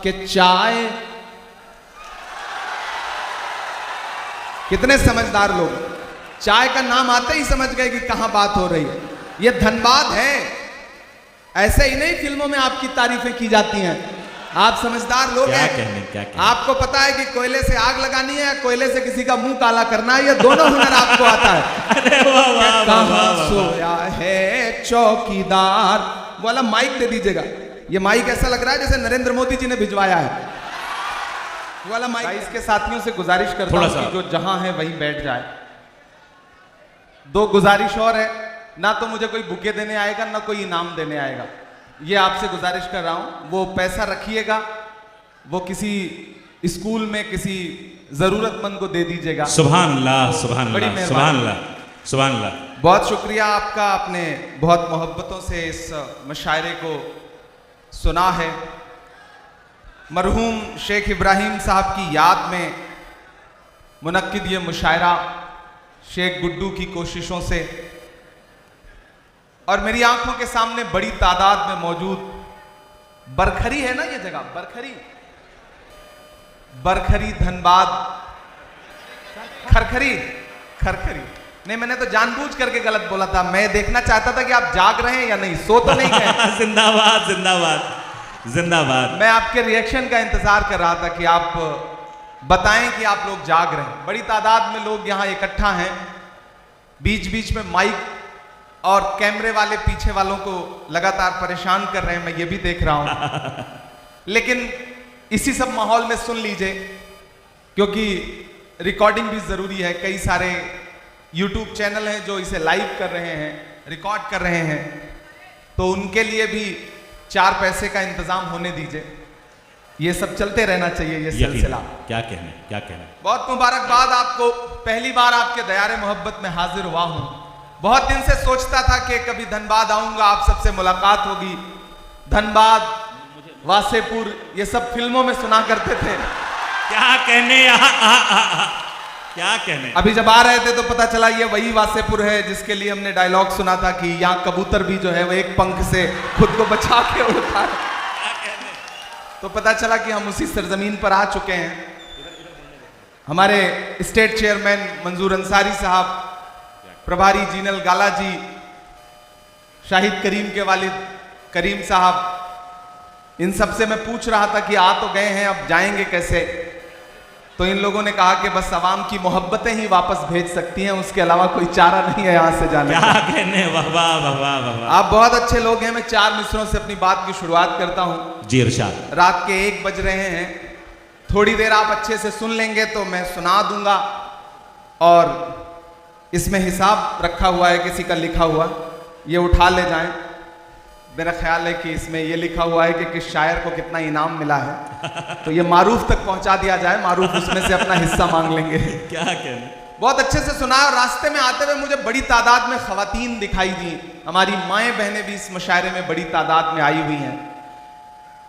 कि चाय, कितने समझदार लोग चाय का नाम आते ही समझ गए कि कहां बात हो रही है। ये धनबाद है। ऐसे ही नहीं फिल्मों में आपकी तारीफें की जाती हैं। आप समझदार लोग हैं। क्या आपको पता है कि कोयले से आग लगानी है, कोयले से किसी का मुंह काला करना है, ये दोनों हुनर आपको आता है। अरे वाह वाह कहां सोया है चौकीदार, बोला माइक दे दीजिएगा। ये माइक ऐसा लग रहा है जैसे नरेंद्र मोदी जी ने भिजवाया है वाला माइक। इसके साथियों से गुजारिश करता हूं कि जो जहां है वहीं बैठ जाए। दो गुजारिश और है, ना तो मुझे कोई बुके देने आएगा ना कोई इनाम देने आएगा। ये आपसे गुजारिश कर रहा हूं, वो पैसा रखिएगा, वो किसी स्कूल में किसी जरूरतमंद को दे दीजिएगा। सुभान अल्लाह, सुभान अल्लाह, सुभान अल्लाह, सुभान अल्लाह। बहुत शुक्रिया आपका, आपने बहुत मोहब्बतों से इस मुशायरे को सुना है। मरहूम शेख इब्राहिम साहब की याद में मुनक्किद ये मुशायरा शेख गुड्डू की कोशिशों से और मेरी आंखों के सामने बड़ी तादाद में मौजूद बरखरी है ना, ये जगह बरखरी, बरखरी धनबाद, खरखरी, खरखरी नहीं, मैंने तो जानबूझ करके गलत बोला था। मैं देखना चाहता था कि आप जाग रहे हैं या नहीं, सो तो नहीं गए। जिंदाबाद जिंदाबाद जिंदाबाद। मैं आपके रिएक्शन का इंतजार कर रहा था कि आप बताएं कि आप लोग जाग रहे हैं। बड़ी तादाद में लोग यहां इकट्ठा हैं। बीच बीच में माइक और कैमरे वाले पीछे वालों को लगातार परेशान कर रहे हैं, मैं ये भी देख रहा हूं। लेकिन इसी सब माहौल में सुन लीजिए, क्योंकि रिकॉर्डिंग भी जरूरी है। कई सारे YouTube चैनल हैं जो इसे लाइव कर रहे हैं, रिकॉर्ड कर रहे हैं, तो उनके लिए भी 4 पैसे का इंतजाम होने दीजिए। ये सब चलते रहना चाहिए, ये सिलसिला। क्या कहने। बहुत मुबारकबाद आपको। पहली बार आपके दयारे मोहब्बत में हाजिर हुआ हूं। बहुत दिन से सोचता था कि कभी धनबाद आऊंगा, आप सबसे मुलाकात होगी। धनबाद, वासेपुर, ये सब फिल्मों में सुना करते थे। क्या कहने, क्या कहने। अभी जब आ रहे थे तो पता चला ये वही वासेपुर है जिसके लिए हमने डायलॉग सुना था कि यहाँ कबूतर भी जो है वो एक पंख से खुद को बचा के उड़ता है। तो पता चला कि हम उसी सरजमीन पर आ चुके हैं। हमारे स्टेट चेयरमैन मंजूर अंसारी साहब, प्रभारी जीनल गाला जी, शाहिद करीम के वालिद करीम साहब, इन सब से मैं पूछ रहा था कि आ तो गए हैं, अब जाएंगे कैसे। तो इन लोगों ने कहा कि बस आवाम की मोहब्बतें ही वापस भेज सकती हैं, उसके अलावा कोई चारा नहीं है यहाँ से जाने का। क्या कहने, वाह वाह वाह वाह। आप बहुत अच्छे लोग हैं। मैं 4 मिसरों से अपनी बात की शुरुआत करता हूँ। जी इरशाद। रात के 1 बज रहे हैं, थोड़ी देर आप अच्छे से सुन लेंगे तो मैं सुना दूंगा। और इसमें हिसाब रखा हुआ है किसी का लिखा हुआ, ये उठा ले जाएं। मेरा ख्याल है कि इसमें ये लिखा हुआ है कि किस शायर को कितना इनाम मिला है, तो ये मारूफ तक पहुंचा दिया जाए, मारूफ उसमें से अपना हिस्सा मांग लेंगे। क्या कहने। बहुत अच्छे से सुना। और रास्ते में आते हुए मुझे बड़ी तादाद में खवातीन दिखाई दी। हमारी माएँ बहनें भी इस मुशायरे में बड़ी तादाद में आई हुई हैं।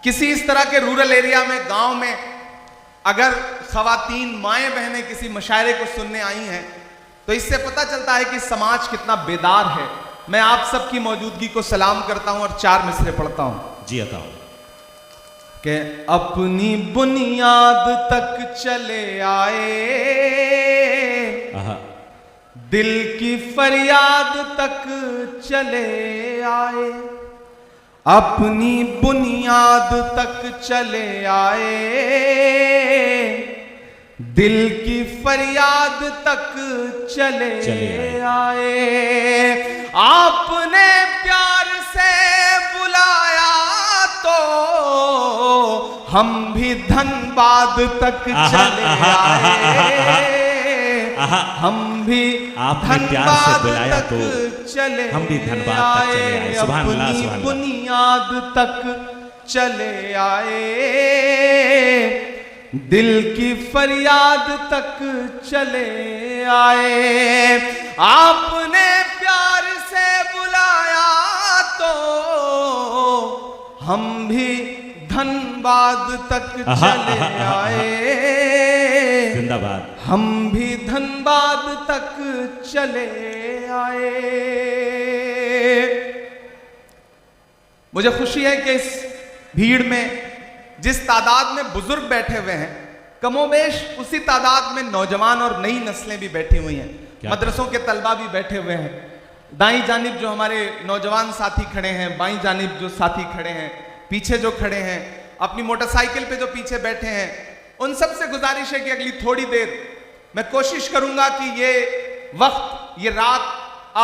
किसी इस तरह के रूरल एरिया में, गाँव में अगर खवातीन माएँ बहनें किसी मुशायरे को सुनने आई हैं तो इससे पता चलता है कि समाज कितना बेदार है। मैं आप सबकी मौजूदगी को सलाम करता हूं और 4 मिसरे पढ़ता हूं। जी अता कि अपनी बुनियाद तक चले आए, दिल की फरियाद तक चले आए, अपनी बुनियाद तक चले आए, दिल की फरियाद तक चले आए। आपने प्यार से बुलाया तो हम भी धनबाद तक चले आए, हम भी धनबाद तक चले आए, अपनी बुनियाद तक चले आए, दिल की फरियाद तक चले आए। आपने प्यार से बुलाया तो हम भी धनबाद तक चले आए, जिंदाबाद। हम भी धनबाद तक चले आए। मुझे खुशी है कि इस भीड़ में जिस तादाद में बुजुर्ग बैठे हुए हैं, कमोबेश उसी तादाद में नौजवान और नई नस्लें भी बैठी हुई हैं। मदरसों के तलबा भी बैठे हुए हैं। दाईं जानिब जो हमारे नौजवान साथी खड़े हैं, बाईं जानिब जो साथी खड़े हैं, पीछे जो खड़े हैं, अपनी मोटरसाइकिल पे जो पीछे बैठे हैं, उन सब से गुजारिश है कि अगली थोड़ी देर मैं कोशिश करूंगा कि ये वक्त, ये रात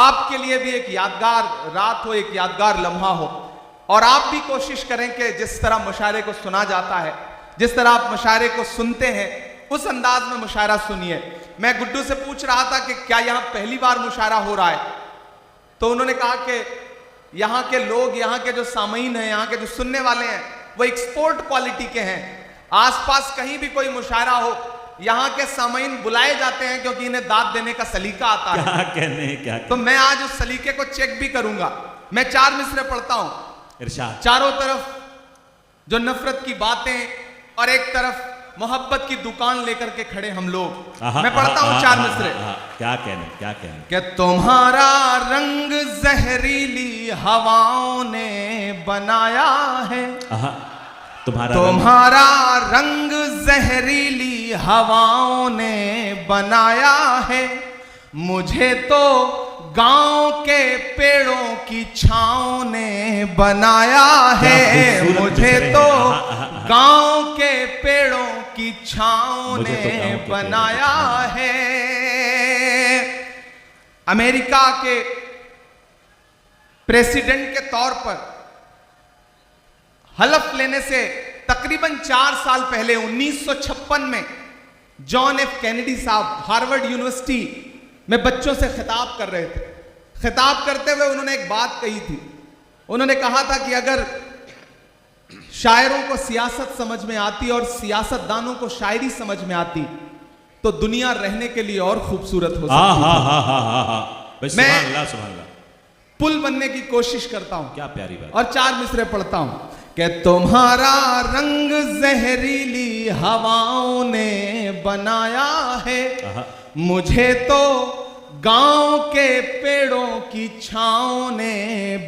आपके लिए भी एक यादगार रात हो, एक यादगार लम्हा हो। और आप भी कोशिश करें कि जिस तरह मुशायरे को सुना जाता है, जिस तरह आप मुशायरे को सुनते हैं, उस अंदाज में मुशायरा सुनिए। मैं गुड्डू से पूछ रहा था कि क्या यहां पहली बार मुशायरा हो रहा है, तो उन्होंने कहा कि यहाँ के लोग, यहाँ के जो सामीन हैं, यहाँ के जो सुनने वाले हैं, वो एक्सपोर्ट क्वालिटी के हैं। आसपास कहीं भी कोई मुशायरा हो, यहाँ के सामीन बुलाए जाते हैं क्योंकि इन्हें दाद देने का सलीका आता है। क्या कहने, क्या तो मैं आज उस सलीके को चेक भी करूंगा। मैं 4 मिसरे पढ़ता हूं। इरशाद। चारों तरफ जो नफरत की बातें और एक तरफ मोहब्बत की दुकान लेकर के खड़े हम लोग। मैं पढ़ता हूं 4 मिसरे। क्या कहने, क्या कहने। कि तुम्हारा रंग जहरीली हवाओं ने बनाया है, तुम्हारा रंग जहरीली हवाओं ने बनाया है। मुझे तो गांव के पेड़ों की छाँव ने बनाया है, मुझे तो गांव के पेड़ों की छाँव ने बनाया है। अमेरिका के प्रेसिडेंट के तौर पर हलफ लेने से तकरीबन 4 साल पहले 1956 में जॉन एफ कैनेडी साहब हार्वर्ड यूनिवर्सिटी में बच्चों से खिताब कर रहे थे। खिताब करते हुए उन्होंने एक बात कही थी। उन्होंने कहा था कि अगर शायरों को सियासत समझ में आती और सियासतदानों को शायरी समझ में आती तो दुनिया रहने के लिए और खूबसूरत हो सकती। मैं पुल बनने की कोशिश करता हूं। क्या प्यारी बात। और 4 मिसरे पढ़ता हूं कि तुम्हारा रंग जहरीली हवाओं ने बनाया है, मुझे तो गांव के पेड़ों की छाँव ने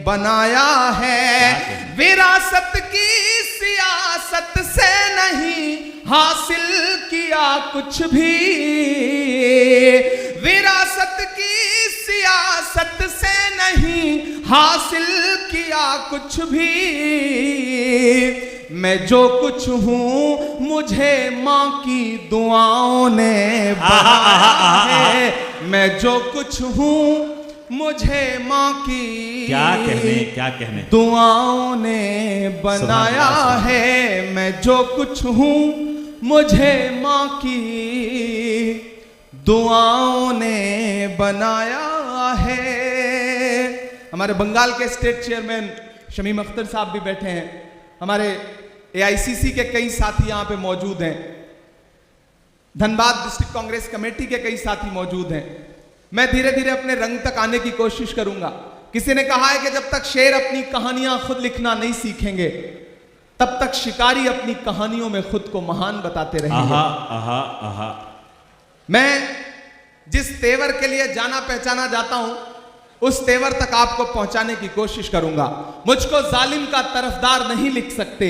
बनाया है। विरासत की सियासत से नहीं हासिल किया कुछ भी, विरासत की सियासत से नहीं हासिल किया कुछ भी। मैं जो कुछ हूं मुझे माँ की दुआओं ने बनाया है, मैं जो कुछ हूं मुझे माँ की क्या कहने दुआओं ने बनाया है। मैं जो कुछ हूं मुझे माँ की दुआओं ने बनाया है। हमारे बंगाल के स्टेट चेयरमैन शमीम अख्तर साहब भी बैठे हैं। हमारे AICC के कई साथी यहाँ पे मौजूद हैं। धनबाद डिस्ट्रिक्ट कांग्रेस कमेटी के कई साथी मौजूद हैं। मैं धीरे धीरे अपने रंग तक आने की कोशिश करूंगा। किसी ने कहा है कि जब तक शेर अपनी कहानियां खुद लिखना नहीं सीखेंगे तब तक शिकारी अपनी कहानियों में खुद को महान बताते रहेंगे। मैं जिस तेवर के लिए जाना पहचाना जाता हूं उस तेवर तक आपको पहुंचाने की कोशिश करूंगा। मुझको जालिम का तरफदार नहीं लिख सकते,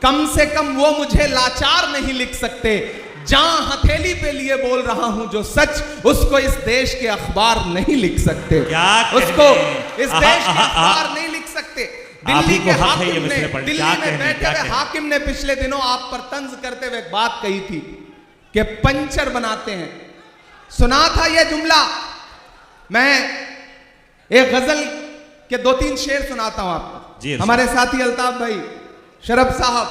कम से कम वो मुझे लाचार नहीं लिख सकते। जहां हथेली पे लिए बोल रहा हूं जो सच, उसको इस देश के अखबार नहीं लिख सकते, उसको इस देश के अखबार नहीं लिख सकते। दिल्ली के हाकिम ने, दिल्ली में बैठे हुए हाकिम ने पिछले दिनों आप पर तंज करते हुए बात कही थी कि पंचर बनाते हैं। सुना था यह जुमला। मैं एक गजल के 2-3 शेर सुनाता हूं आपको। हमारे साथी अल्ताफ भाई, शरफ साहब,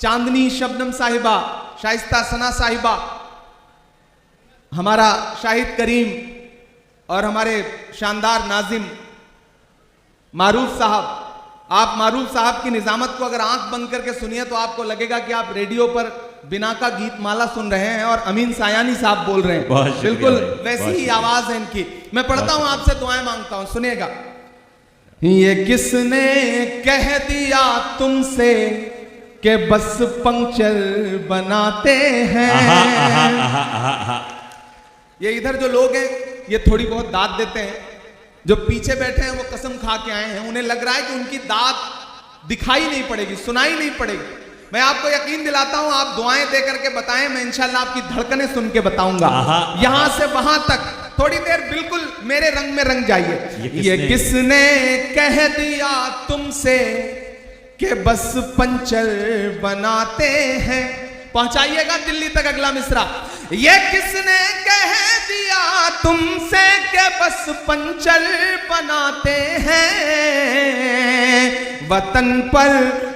चांदनी शबनम साहिबा, शाइस्ता सना साहिबा, हमारा शाहिद करीम और हमारे शानदार नाजिम मारूफ साहब। आप मारूफ साहब की निजामत को अगर आंख बंद करके सुनिए तो आपको लगेगा कि आप रेडियो पर बिना का गीत माला सुन रहे हैं और अमीन सायानी साहब बोल रहे हैं। बिल्कुल वैसी ही आवाज है इनकी। मैं पढ़ता हूं, आपसे दुआएं मांगता हूं, सुनिएगा। ये किसने कह दिया तुमसे कि बस पंक्चर बनाते हैं। ये इधर जो लोग हैं ये थोड़ी बहुत दाद देते हैं, जो पीछे बैठे हैं वो कसम खा के आए हैं। उन्हें लग रहा है कि उनकी दाद दिखाई नहीं पड़ेगी, सुनाई नहीं पड़ेगी। मैं आपको यकीन दिलाता हूं, आप दुआएं दे करके बताएं, मैं इंशाल्लाह आपकी धड़कनें सुन के बताऊंगा। यहां से वहां तक थोड़ी देर बिल्कुल मेरे रंग में रंग जाइए। ये किसने कह दिया तुमसे कि बस पंचर बनाते हैं, पहुंचाइएगा दिल्ली तक अगला मिसरा। ये किसने कह दिया तुमसे कि बस पंचर बनाते हैं, वतन पर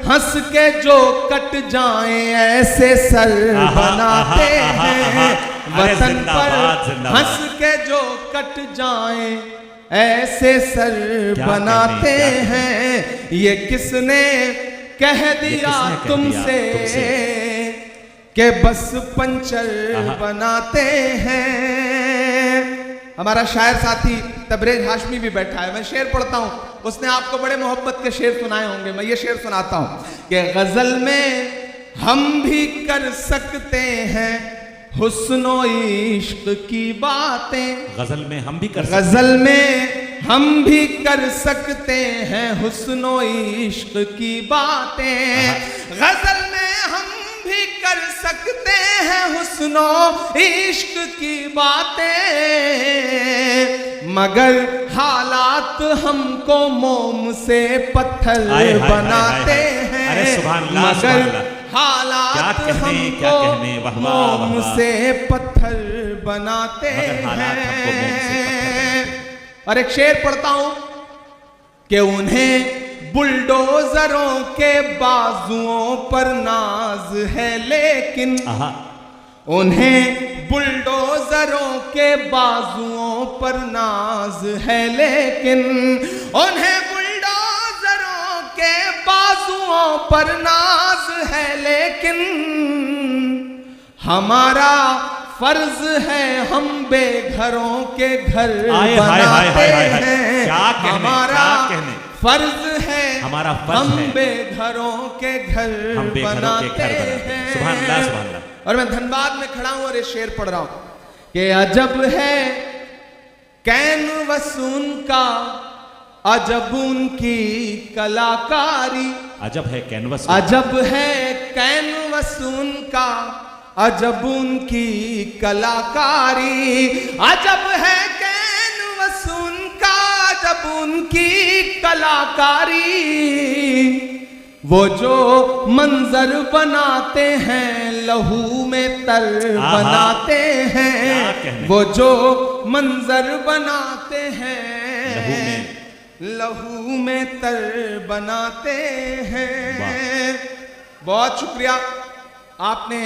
हंस के जो कट जाएं ऐसे सर बनाते हैं, वतन पर हंस के जो कट जाएं ऐसे सर बनाते हैं। ये किसने कह दिया तुमसे कि बस पंचर बनाते हैं। हमारा शायर साथी तबरेज हाशमी भी बैठा है, मैं शेर पढ़ता हूं, उसने आपको बड़े मोहब्बत के शेर सुनाए होंगे। मैं ये शेर सुनाता हूं कि गजल में हम भी कर सकते हैं हुस्नो इश्क की बातें, गजल में हम भी कर गजल में हम भी कर सकते हैं हुस्नो इश्क की बातें, गजल में हम भी कर सकते हैं हुस्नो इश्क की बातें, मगर हालात हमको मोम से पत्थर बनाते हैं, मगर हालात हमको मोम से पत्थर बनाते हैं। और एक शेर पढ़ता हूं कि उन्हें बुलडोजरों के बाजुओं पर नाज है, लेकिन उन्हें बुलडोजरों के बाजुओं पर नाज है, लेकिन उन्हें बुलडोजरों के बाजुओं पर नाज है, लेकिन हमारा फर्ज है हम बेघरों के घर बनाते हैं, हमारा फर्ज है हम बेघरों के घर बनाते हैं। सुभान अल्लाह, सुभान अल्लाह। और मैं धनबाद में खड़ा हूं और ये शेर पढ़ रहा हूं कि अजब है कैनवस उनका, अजब उनकी कलाकारी, अजब है कैनवस, अजब है कैनवस उनका, अजब उनकी कलाकारी, अजब है कैनवस उनका, अजब उनकी कलाकारी, वो जो मंजर बनाते हैं लहू में तर बनाते हैं, वो जो मंजर बनाते हैं लहू में तर बनाते हैं। बहुत शुक्रिया, आपने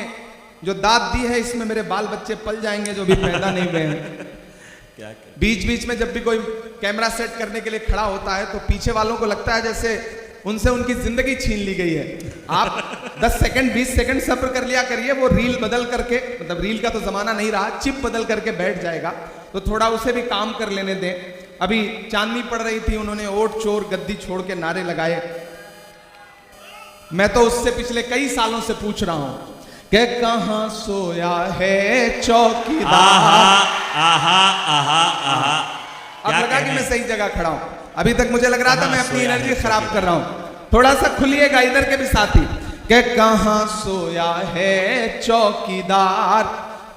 जो दाद दी है इसमें मेरे बाल बच्चे पल जाएंगे जो भी पैदा नहीं हुए हैं। बीच बीच में जब भी कोई कैमरा सेट करने के लिए खड़ा होता है तो पीछे वालों को लगता है जैसे उनसे उनकी जिंदगी छीन ली गई है। आप 10 सेकंड 20 सेकंड सब्र कर लिया करिए, वो रील बदल करके, मतलब रील का तो जमाना नहीं रहा, चिप बदल करके बैठ जाएगा, तो थोड़ा उसे भी काम कर लेने दें। अभी चांदनी पड़ रही थी, उन्होंने ओट चोर गद्दी छोड़ के नारे लगाए। मैं तो उससे पिछले कई सालों से पूछ रहा हूं कि कहां सोया है चौकीदार। अब लगा कि मैं सही जगह खड़ा हूं, अभी तक मुझे लग रहा था मैं अपनी एनर्जी खराब कर रहा हूं। थोड़ा सा खुलिएगा इधर के भी साथी कि कहां सोया है चौकीदार,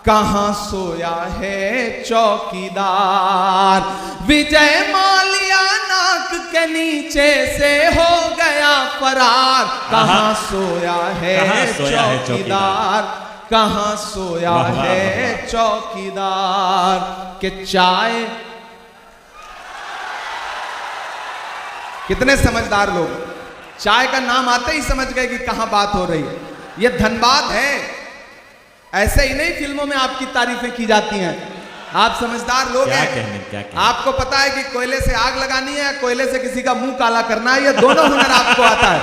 कहां सोया है चौकीदार, विजय माल्या नाक के नीचे से हो गया फरार, कहां सोया है चौकीदार, कहां सोया है चौकीदार, के चाय। कितने समझदार लोग, चाय का नाम आते ही समझ गए कि कहां बात हो रही है। ये धनबाद है, ऐसे ही नहीं फिल्मों में आपकी तारीफें की जाती हैं। आप समझदार लोग हैं, आपको पता है कि कोयले से आग लगानी है, कोयले से किसी का मुंह काला करना है, ये दोनों हुनर आपको आता है।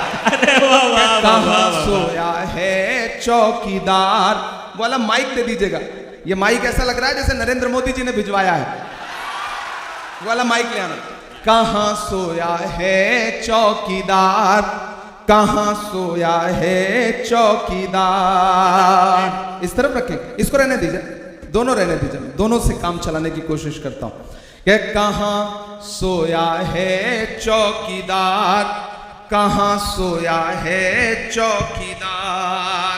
कहां सोया है चौकीदार, वाला माइक दे दीजिएगा। ये माइक ऐसा लग रहा है जैसे नरेंद्र मोदी जी ने भिजवाया है, वाला माइक ले आना। कहां सोया है चौकीदार, कहां सोया है चौकीदार। इस तरफ रखें, इसको रहने दीजिए, दोनों रहने दीजिए, दोनों से काम चलाने की कोशिश करता हूं कि कहां सोया है चौकीदार, कहाँ सोया है चौकीदार।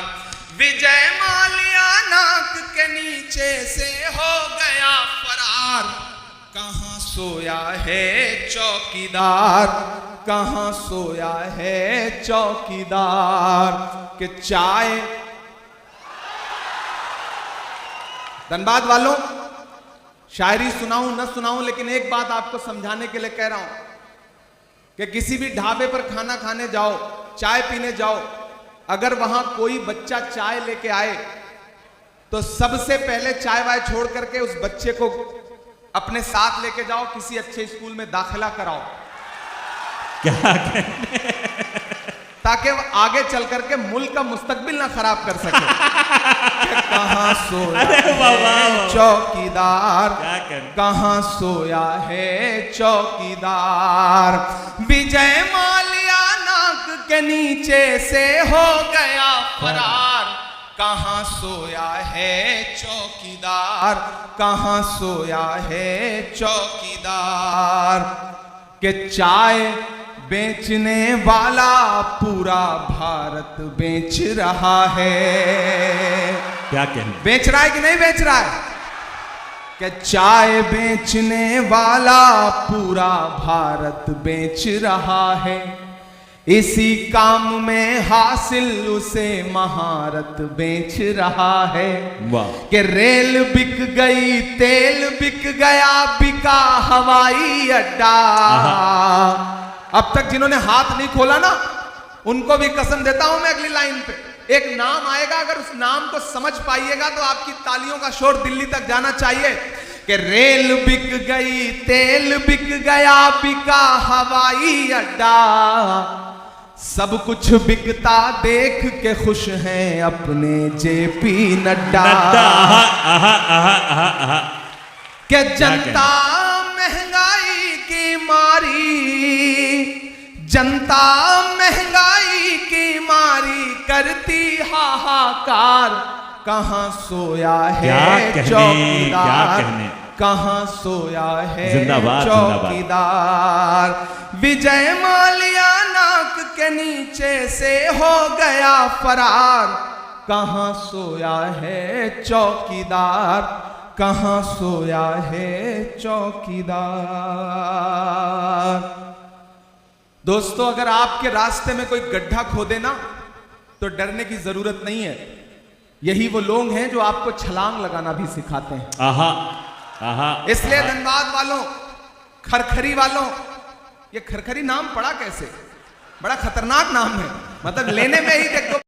विजय माल्या नाक के नीचे से हो गया फरार। कहाँ सोया है चौकीदार, कहाँ सोया है चौकीदार। कि चाय, धनबाद वालों, शायरी सुनाऊं न सुनाऊं, लेकिन एक बात आपको समझाने के लिए कह रहा हूं कि किसी भी ढाबे पर खाना खाने जाओ, चाय पीने जाओ, अगर वहां कोई बच्चा चाय लेके आए तो सबसे पहले चाय वाय छोड़ करके उस बच्चे को अपने साथ लेके जाओ, किसी अच्छे स्कूल में दाखिला कराओ, क्या ताकि वो आगे चल करके मुल्क का मुस्तकबिल ना खराब कर सके। कहाँ सोया है चौकीदार, कहाँ सोया है चौकीदार। विजय माल्या नाक के नीचे से हो गया फरार। कहाँ सोया है चौकीदार, कहाँ सोया है चौकीदार। के चाय बेचने वाला पूरा भारत बेच रहा है। क्या कहने, बेच रहा है कि नहीं बेच रहा है? कि चाय बेचने वाला पूरा भारत बेच रहा है। इसी काम में हासिल उसे महारत बेच रहा है। वाह। कि रेल बिक गई, तेल बिक गया, बिका हवाई अड्डा। अब तक जिन्होंने हाथ नहीं खोला ना, उनको भी कसम देता हूं मैं, अगली लाइन पे एक नाम आएगा, अगर उस नाम को समझ पाइएगा तो आपकी तालियों का शोर दिल्ली तक जाना चाहिए। कि रेल बिक गई, तेल बिक गया, बिका हवाई अड्डा। सब कुछ बिकता देख के खुश हैं अपने जेपी नड्डा। कि जनता महंगाई की मारी, जनता महंगाई की मारी करती हाहाकार। कहाँ सोया है चौकीदार, कहाँ सोया है चौकीदार। विजय माल्या नाक के नीचे से हो गया फरार। कहाँ सोया है चौकीदार, कहाँ सोया है चौकीदार। दोस्तों, अगर आपके रास्ते में कोई गड्ढा खोदे ना तो डरने की जरूरत नहीं है। यही वो लोग हैं जो आपको छलांग लगाना भी सिखाते हैं। आहा, आहा, इसलिए धनबाद वालों, खरखरी वालों, ये खरखरी नाम पड़ा कैसे? बड़ा खतरनाक नाम है, मतलब लेने में ही देखो।